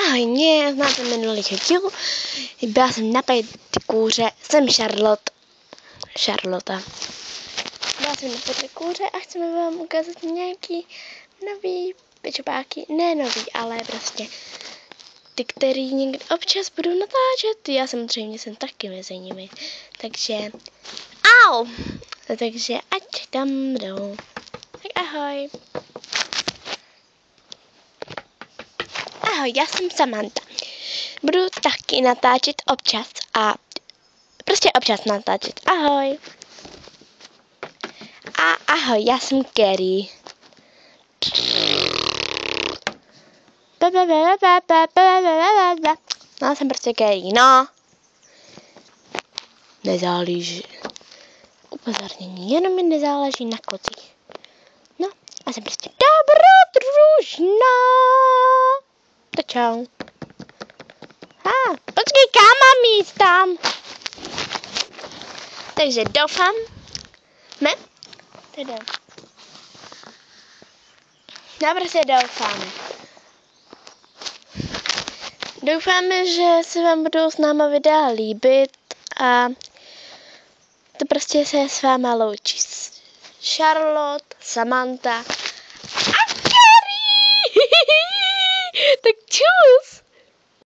Ahoj, mě znáte minulých dílů. Byla jsem na pedikůře, jsem Charlotte. Byla jsem na pedikůře a chceme vám ukázat nějaký nový pečopáky. Ne nový, ale prostě ty, který někdy občas budu natáčet. Já samozřejmě jsem taky mezi nimi. Takže takže ať tam jdou. Tak ahoj. Ahoj, já jsem Samantha. Budu taky natáčet občas a prostě občas natáčet. Ahoj. A ahoj, já jsem Gary. No, jsem prostě Gary, no. Nezáleží. Upozornění, jenom mi nezáleží na kocích. No, a jsem prostě dobrodružná. Tak čau. Počkej, kam mám jít tam? Takže doufám. Ne? Teda. Já prostě doufáme. Doufáme, že se vám budou s náma videa líbit a to prostě se s váma loučí Charlotte, Samantha a Gary. Tak čus.